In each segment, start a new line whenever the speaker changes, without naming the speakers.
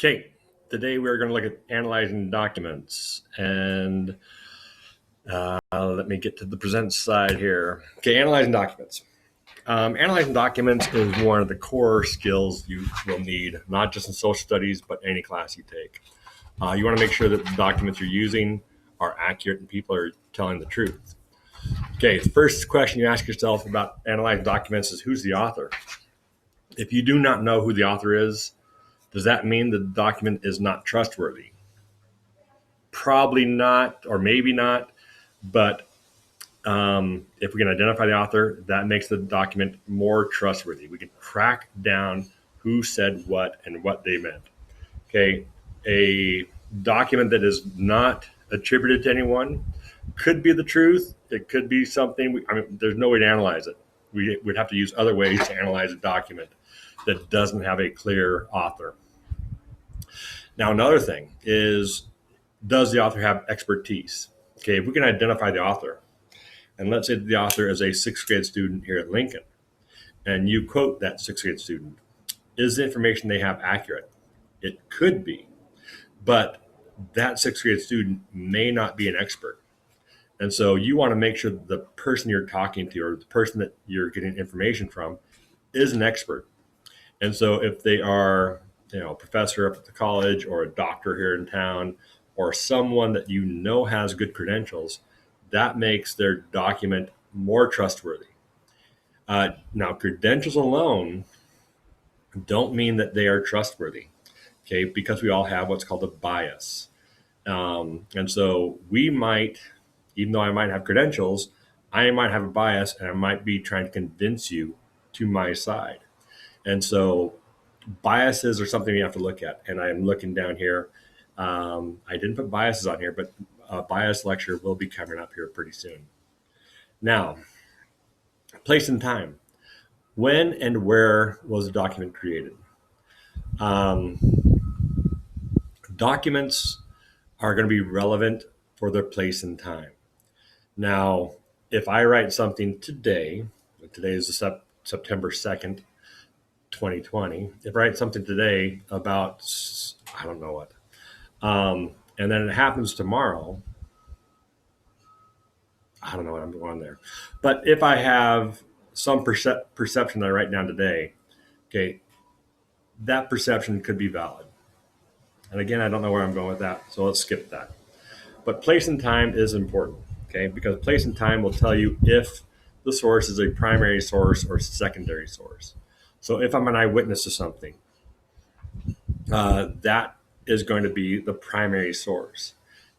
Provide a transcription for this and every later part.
Okay, today we're going to look at analyzing documents, and let me get to the present side here. Okay, analyzing documents. Analyzing documents is one of the core skills you will need, not just in social studies, but any class you take. You want to make sure that the documents you're using are accurate and people are telling the truth. Okay, the first question you ask yourself about analyzing documents is, who's the author? If you do not know who the author is, does that mean the document is not trustworthy? Probably not, or maybe not, but if we can identify the author, that makes the document more trustworthy. We can track down who said what and what they meant. Okay, a document that is not attributed to anyone could be the truth. It could be something. There's no way to analyze it. We'd have to use other ways to analyze a document that doesn't have a clear author. Now, another thing is, does the author have expertise? Okay, if we can identify the author, and let's say the author is a sixth grade student here at Lincoln, and you quote that sixth grade student, is the information they have accurate? It could be, but that sixth grade student may not be an expert. And so you want to make sure that the person you're talking to, or the person that you're getting information from, is an expert. And so if they are, a professor up at the college, or a doctor here in town, or someone that you know has good credentials, that makes their document more trustworthy. Now, credentials alone don't mean that they are trustworthy, okay, because we all have what's called a bias. And so we might, even though I might have credentials, I might have a bias, and I might be trying to convince you to my side. And so biases are something we have to look at. And I'm looking down here. I didn't put biases on here, but a bias lecture will be coming up here pretty soon. Now, place and time. When and where was the document created? Documents are going to be relevant for their place and time. Now, if I write something today is September 2nd, 2020. If I write something today about, I don't know what, and then it happens tomorrow, I don't know what I'm going there. But if I have some perception that I write down today, okay, that perception could be valid. And again, I don't know where I'm going with that, so let's skip that. But place and time is important, okay, because place and time will tell you if the source is a primary source or secondary source. So if I'm an eyewitness to something, that is going to be the primary source.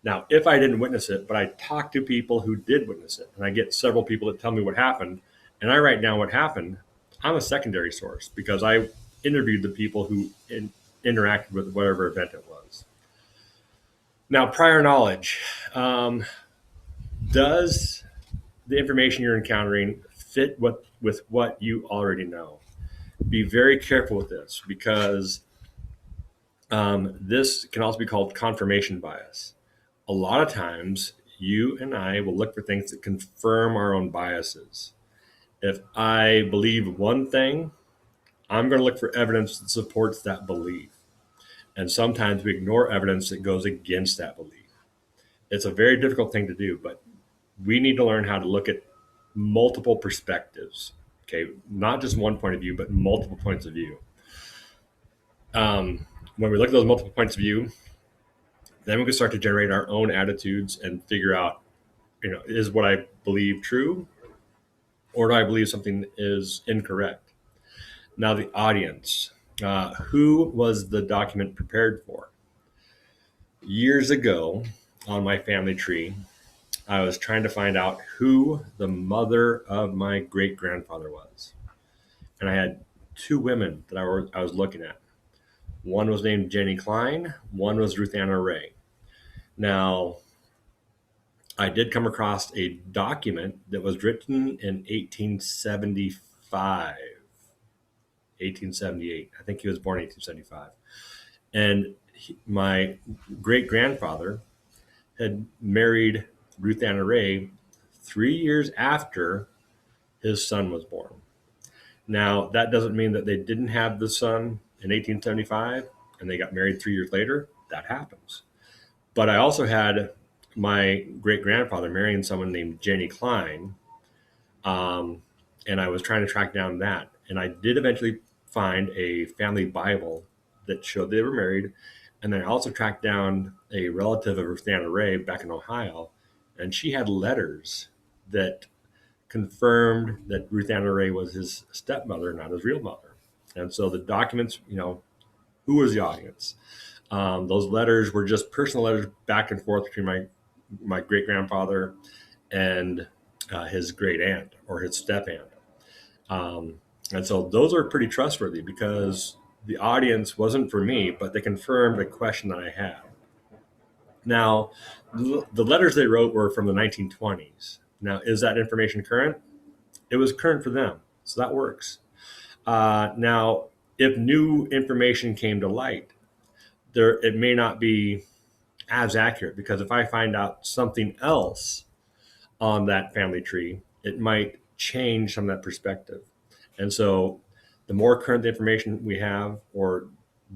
Now, if I didn't witness it, but I talk to people who did witness it, and I get several people that tell me what happened, and I write down what happened, I'm a secondary source because I interviewed the people who interacted with whatever event it was. Now, prior knowledge. Does the information you're encountering fit with what you already know? Be very careful with this, because this can also be called confirmation bias. A lot of times, you and I will look for things that confirm our own biases. If I believe one thing, I'm going to look for evidence that supports that belief. And sometimes we ignore evidence that goes against that belief. It's a very difficult thing to do, but we need to learn how to look at multiple perspectives. Okay, not just one point of view, but multiple points of view. When we look at those multiple points of view, then we can start to generate our own attitudes and figure out, is what I believe true, or do I believe something is incorrect? Now, the audience. Who was the document prepared for? Years ago, on my family tree, I was trying to find out who the mother of my great-grandfather was. And I had two women that I was looking at. One was named Jenny Klein. One was Ruth Anna Ray. Now, I did come across a document that was written in 1875, 1878. I think he was born in 1875. And my great-grandfather had married Ruth Anna Ray 3 years after his son was born. Now, that doesn't mean that they didn't have the son in 1875. and they got married 3 years later, that happens. But I also had my great grandfather marrying someone named Jenny Klein, and I was trying to track down that. And I did eventually find a family Bible that showed they were married. And then I also tracked down a relative of Ruth Anna Ray back in Ohio, and she had letters that confirmed that Ruth Anna Ray was his stepmother, not his real mother. And so the documents, who was the audience? Those letters were just personal letters back and forth between my great grandfather and his great aunt or his step aunt. And so those are pretty trustworthy because the audience wasn't for me, but they confirmed a question that I had. Now, the letters they wrote were from the 1920s. Now, is that information current? It was current for them, so that works. Now, if new information came to light, it may not be as accurate, because if I find out something else on that family tree, it might change some of that perspective. And so the more current the information we have, or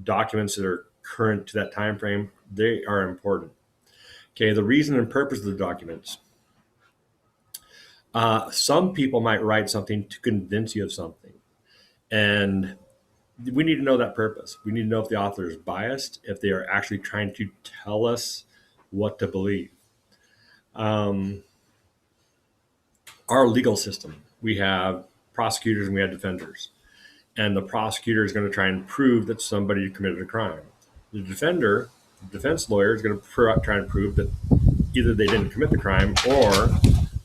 documents that are current to that time frame, they are important. Okay, the reason and purpose of the documents. Some people might write something to convince you of something. And we need to know that purpose. We need to know if the author is biased, if they are actually trying to tell us what to believe. Our legal system, we have prosecutors and we have defenders. And the prosecutor is going to try and prove that somebody committed a crime. The defense lawyer, is going to try and prove that either they didn't commit the crime or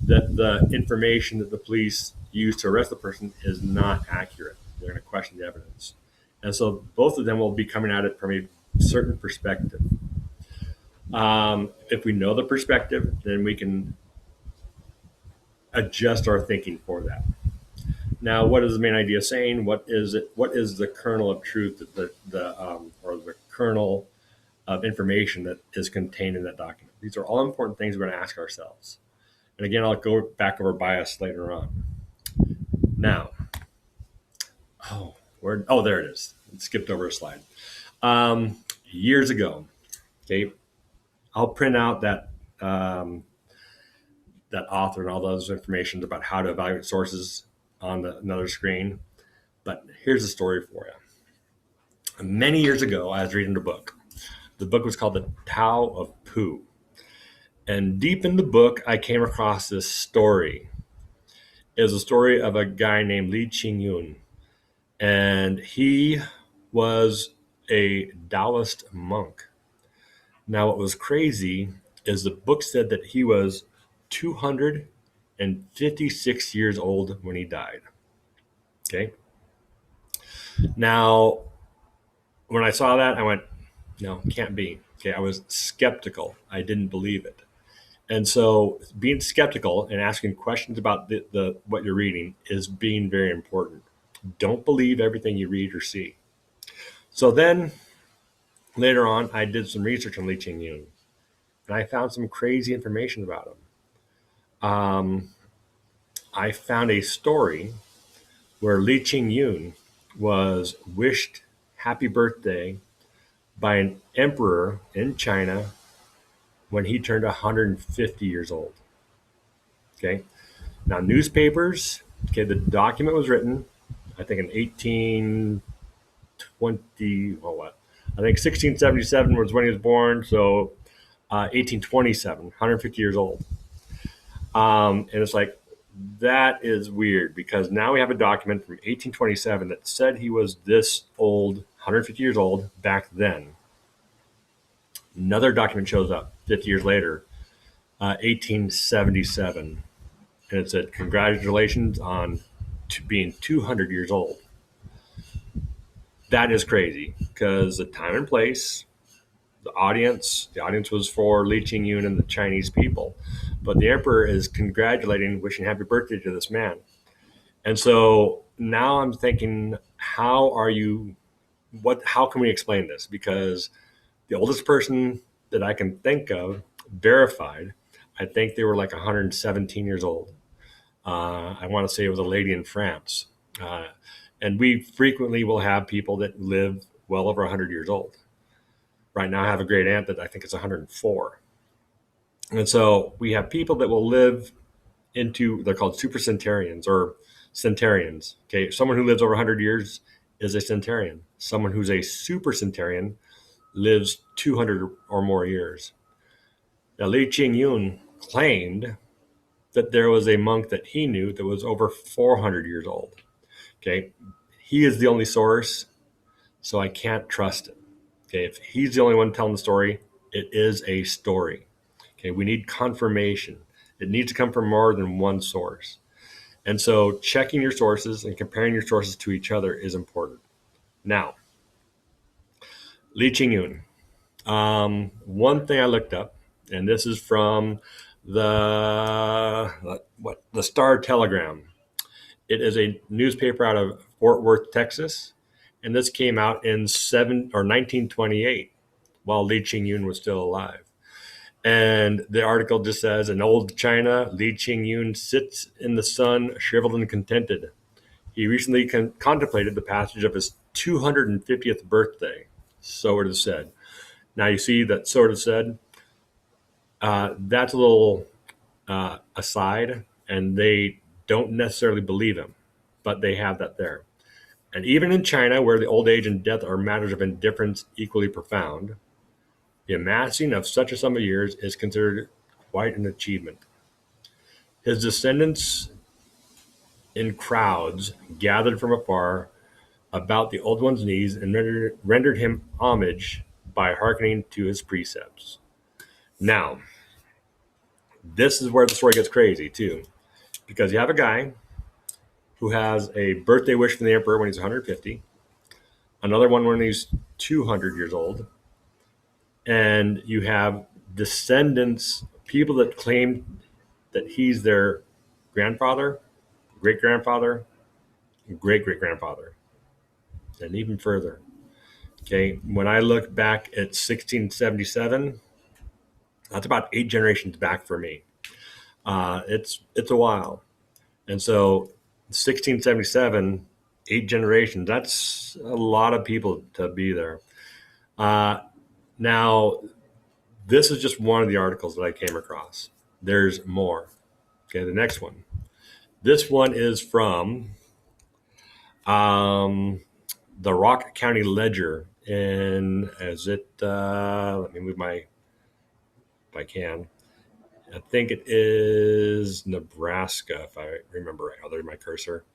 that the information that the police used to arrest the person is not accurate. They're going to question the evidence. And so both of them will be coming at it from a certain perspective. If we know the perspective, then we can adjust our thinking for that. Now, what is the main idea saying? What is it? What is the kernel of truth, or the kernel of information that is contained in that document? These are all important things we're going to ask ourselves. And again, I'll go back over bias later on. Now, there it is. It skipped over a slide. Years ago, okay, I'll print out that author and all those information about how to evaluate sources on another screen. But here's a story for you. Many years ago, I was reading a book. The book was called The Tao of Pooh. And deep in the book, I came across this story. It was a story of a guy named Li Qingyun. And he was a Taoist monk. Now, what was crazy is the book said that he was 256 years old when he died. Okay. Now, when I saw that, I went, no, can't be. Okay. I was skeptical. I didn't believe it. And so being skeptical and asking questions about the what you're reading is being very important. Don't believe everything you read or see. So then later on, I did some research on Li Qingyun, and I found some crazy information about him. I found a story where Li Qingyun was wished happy birthday by an emperor in China when he turned 150 years old. Okay. Now, newspapers, okay, the document was written, I think in 1820, I think 1677 was when he was born, so 1827, 150 years old. And it's like, that is weird, because now we have a document from 1827 that said he was this old, 150 years old back then. Another document shows up 50 years later, 1877. And it said, congratulations on being 200 years old. That is crazy, because the time and place, the audience was for Li Qingyun and the Chinese people. But the emperor is congratulating, wishing happy birthday to this man. And so now I'm thinking, how can we explain this? Because the oldest person that I can think of verified, I think they were like 117 years old. I want to say it was a lady in France. And we frequently will have people that live well over 100 years old. Right now, I have a great aunt that I think is 104. And so we have people that will live into, they're called supercentenarians or centenarians. Okay, someone who lives over 100 years is a centenarian. Someone who's a supercentenarian lives 200 or more years. Now, Li Qingyun claimed that there was a monk that he knew that was over 400 years old. Okay, he is the only source, so I can't trust it. Okay, if he's the only one telling the story, it is a story. Okay, we need confirmation. It needs to come from more than one source. And so checking your sources and comparing your sources to each other is important. Now, Li Qingyun. One thing I looked up, and this is from the Star Telegram. It is a newspaper out of Fort Worth, Texas, and this came out in 1928, while Li Qingyun was still alive. And the article just says, in old China, Li Qingyun sits in the sun, shriveled and contented. He recently contemplated the passage of his 250th birthday, so it is said. Now you see that so it is said. That's a little aside, and they don't necessarily believe him, but they have that there. And even in China, where the old age and death are matters of indifference equally profound, the amassing of such a sum of years is considered quite an achievement. His descendants in crowds gathered from afar about the old one's knees and rendered him homage by hearkening to his precepts. Now, this is where the story gets crazy too, because you have a guy who has a birthday wish from the emperor when he's 150, another one when he's 200 years old, and you have descendants, people that claim that he's their grandfather, great-grandfather, great-great-grandfather, and even further. Okay, when I look back at 1677, that's about 8 generations back for me. It's a while. And so 1677, 8 generations, that's a lot of people to be there. Now, this is just one of the articles that I came across. There's more. Okay, the next one. This one is from the Rock County Ledger. And let me move if I can. I think it is Nebraska, if I remember right. Oh, there's my cursor.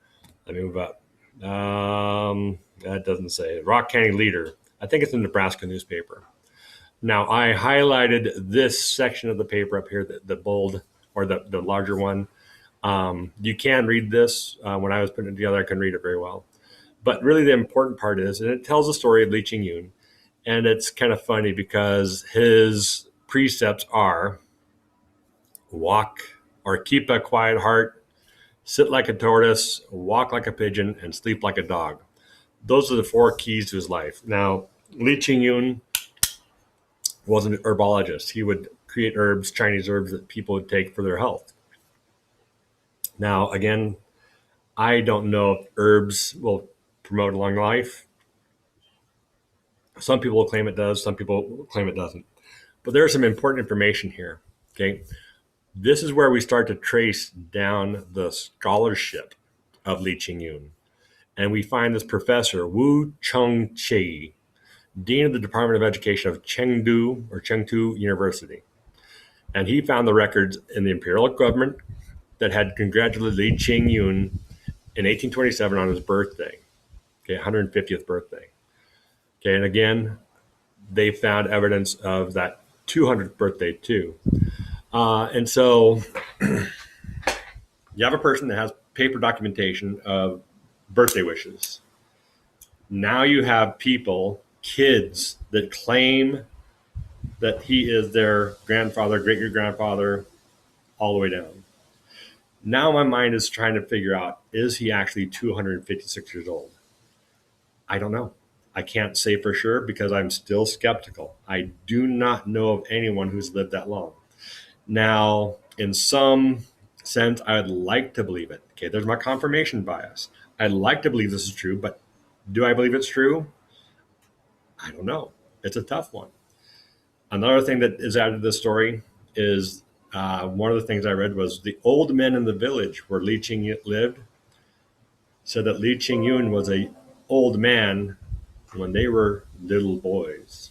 Let me move up. That doesn't say. Rock County Leader. I think it's a Nebraska newspaper. Now, I highlighted this section of the paper up here, the bold or the larger one. You can read this. When I was putting it together, I couldn't read it very well. But really the important part is, and it tells the story of Li Qingyun, and it's kind of funny because his precepts are walk or keep a quiet heart, sit like a tortoise, walk like a pigeon, and sleep like a dog. Those are the 4 keys to his life. Now, Li Qingyun was an herbologist. He would create herbs, Chinese herbs that people would take for their health. Now, again, I don't know if herbs will promote long life. Some people claim it does. Some people claim it doesn't. But there's some important information here. Okay. This is where we start to trace down the scholarship of Li Qingyun. And we find this professor, Wu Chengqi, Dean of the Department of Education of Chengdu University. And he found the records in the imperial government that had congratulated Li Qingyun in 1827 on his birthday, okay, 150th birthday. Okay, and again, they found evidence of that 200th birthday too. And so you have a person that has paper documentation of birthday wishes. Now you have people, kids, that claim that he is their grandfather, great-great-grandfather, all the way down. Now my mind is trying to figure out, is he actually 256 years old? I don't know. I can't say for sure because I'm still skeptical. I do not know of anyone who's lived that long. Now, in some sense, I would like to believe it. Okay, there's my confirmation bias. I'd like to believe this is true, but do I believe it's true? I don't know. It's a tough one. Another thing that is added to this story is one of the things I read was the old men in the village where Li Qing lived said that Li Qingyun was a old man when they were little boys,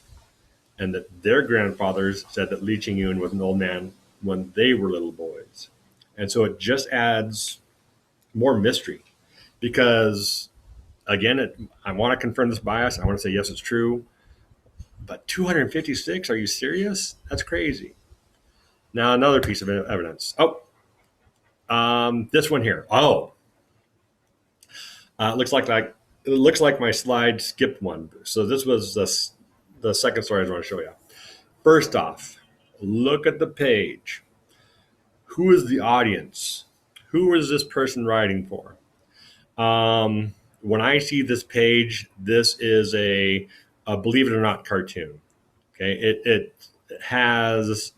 and that their grandfathers said that Li Qingyun was an old man when they were little boys. And so it just adds more mystery because, again, I want to confirm this bias. I want to say, yes, it's true. But 256, are you serious? That's crazy. Now, another piece of evidence. This one here. It looks like my slide skipped one. So this was the second story I want to show you. First off, look at the page. Who is the audience? Who is this person writing for? When I see this page, this is a believe it or not cartoon. Okay, it has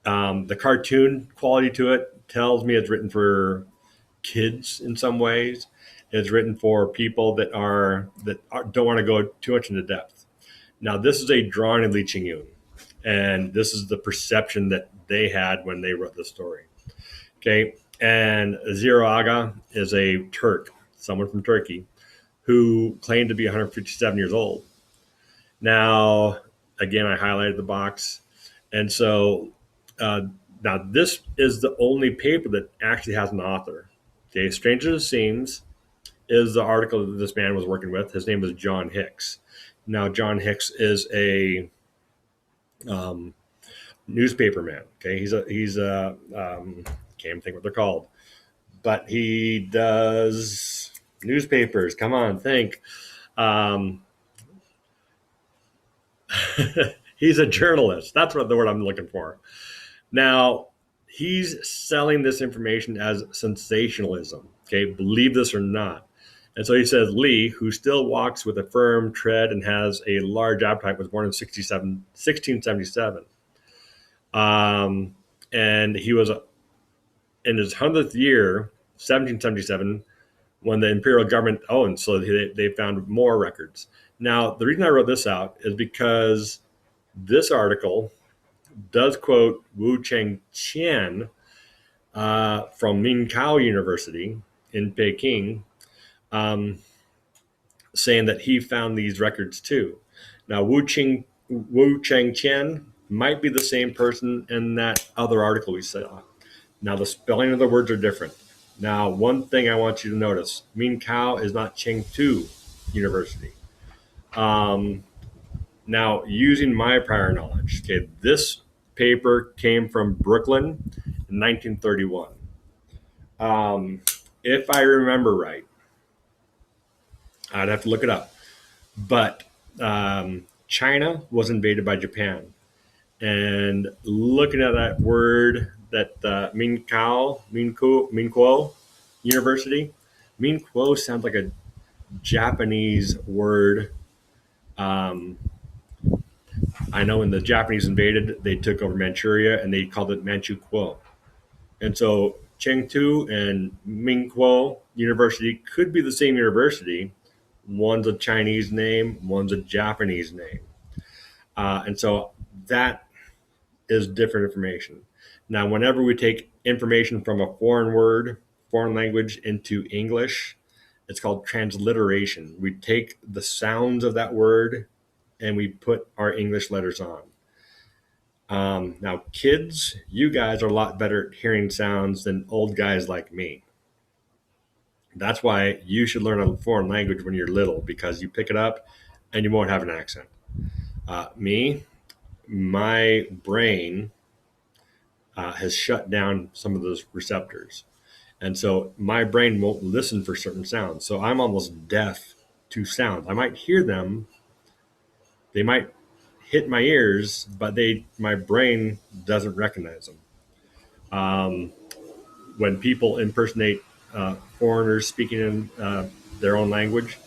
the cartoon quality to it. Tells me it's written for kids in some ways. It's written for people that don't want to go too much into depth. Now, this is a drawing of Li Qingyun, and this is the perception that they had when they wrote the story. Okay, and Zero Aga is a Turk, someone from Turkey, who claimed to be 157 years old. Now, again, I highlighted the box, and so now this is the only paper that actually has an author. Okay, strange as it seems, is the article that this man was working with. His name is John Hicks. Now, John Hicks is a newspaper man. Okay, he's a can't think what they're called, but he does newspapers. Come on, think. He's a journalist. That's what the word I'm looking for. Now, he's selling this information as sensationalism. Okay, believe this or not. And so he says Lee, who still walks with a firm tread and has a large appetite, was born in 1677. And he was in his 100th year, 1777, when the imperial government owned. So they found more records. Now, the reason I wrote this out is because this article does quote Wu Cheng Qian from Minkou University in Peking, saying that he found these records too. Now, Wu Cheng Qian might be the same person in that other article we saw. Now, the spelling of the words are different. Now, one thing I want you to notice, Minkou is not Chengdu University. Now, using my prior knowledge, okay, this paper came from Brooklyn in 1931. If I remember right, I'd have to look it up. But China was invaded by Japan. And looking at that word, that Minkuo University, Minkuo sounds like a Japanese word. I know when the Japanese invaded, they took over Manchuria and they called it Manchukuo. And so Chengdu and Minkuo University could be the same university. One's a Chinese name, one's a Japanese name. And so that is different information. Now, whenever we take information from a foreign word, foreign language into English, it's called transliteration. We take the sounds of that word and we put our English letters on. Now, kids, you guys are a lot better at hearing sounds than old guys like me. That's why you should learn a foreign language when you're little, because you pick it up and you won't have an accent. My brain has shut down some of those receptors. And so my brain won't listen for certain sounds. So I'm almost deaf to sounds. I might hear them. They might hit my ears, but my brain doesn't recognize them. When people impersonate foreigners speaking in their own language,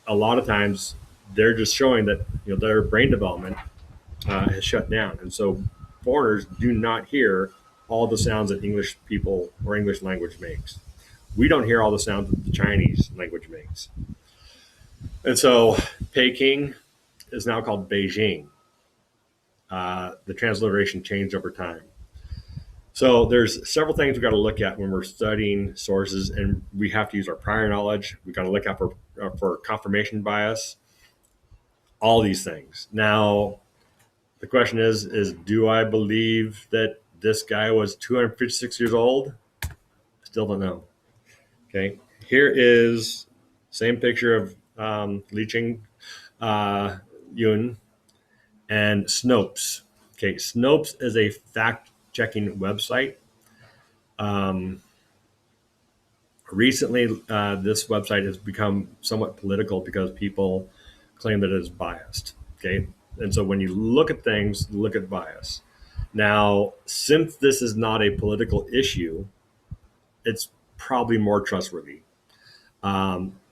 a lot of times they're just showing that their brain development has shut down, and so foreigners do not hear all the sounds that English people or English language makes. We don't hear all the sounds that the Chinese language makes, and so Peking is now called Beijing. the transliteration changed over time. So there's several things we've got to look at when we're studying sources, and we have to use our prior knowledge. We've got to look out for confirmation bias, all these things. Now, the question is do I believe that this guy was 256 years old? Still don't know. Okay, here is same picture of Li Ching Yun and Snopes. Okay, Snopes is a fact-checking website. Recently, this website has become somewhat political because people claim that it is biased. Okay, and so when you look at things, look at bias. Now, since this is not a political issue, it's probably more trustworthy.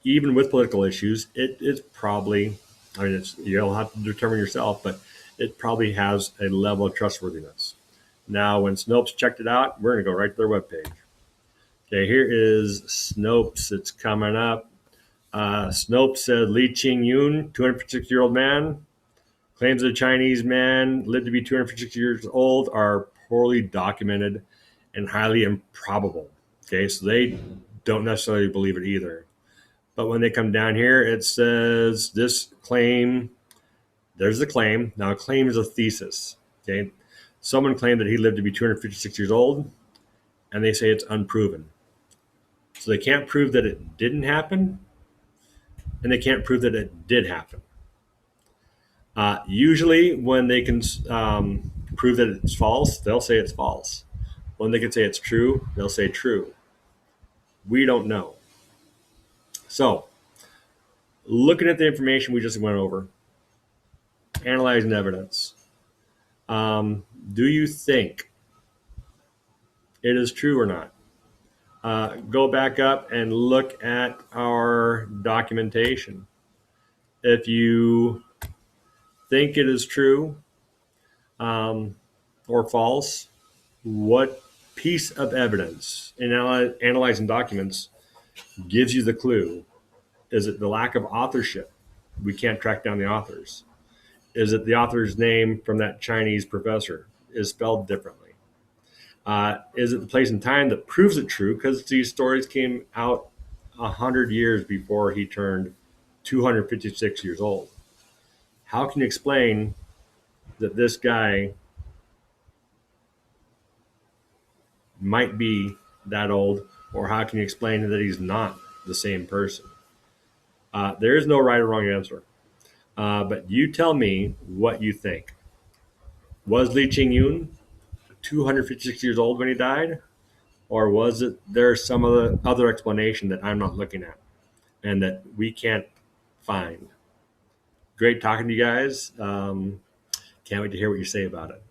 Even with political issues, it is probably, I mean, you'll have to determine yourself, but it probably has a level of trustworthiness. Now, when Snopes checked it out, we're going to go right to their webpage. Okay, here is Snopes. It's coming up. Snopes said Li Ching Yun, 256-year-old man, claims that a Chinese man lived to be 250 years old are poorly documented and highly improbable. Okay, so they don't necessarily believe it either. But when they come down here, it says this claim, there's the claim. Now, a claim is a thesis. Okay, someone claimed that he lived to be 256 years old, and they say it's unproven. So they can't prove that it didn't happen, and they can't prove that it did happen. Usually, when they can prove that it's false, they'll say it's false. When they can say it's true, they'll say true. We don't know. So, looking at the information we just went over, analyzing evidence, do you think it is true or not? Go back up and look at our documentation. If you think it is true or false, what piece of evidence in analyzing documents gives you the clue? Is it the lack of authorship? We can't track down the authors. Is it the author's name from that Chinese professor is spelled differently? Is it the place and time that proves it true? Because these stories came out 100 years before he turned 256 years old. How can you explain that this guy might be that old, or how can you explain that he's not the same person? There is no right or wrong answer. But you tell me what you think. Was Li Ching Yun 256 years old when he died? Or was it there some other explanation that I'm not looking at and that we can't find? Great talking to you guys. Can't wait to hear what you say about it.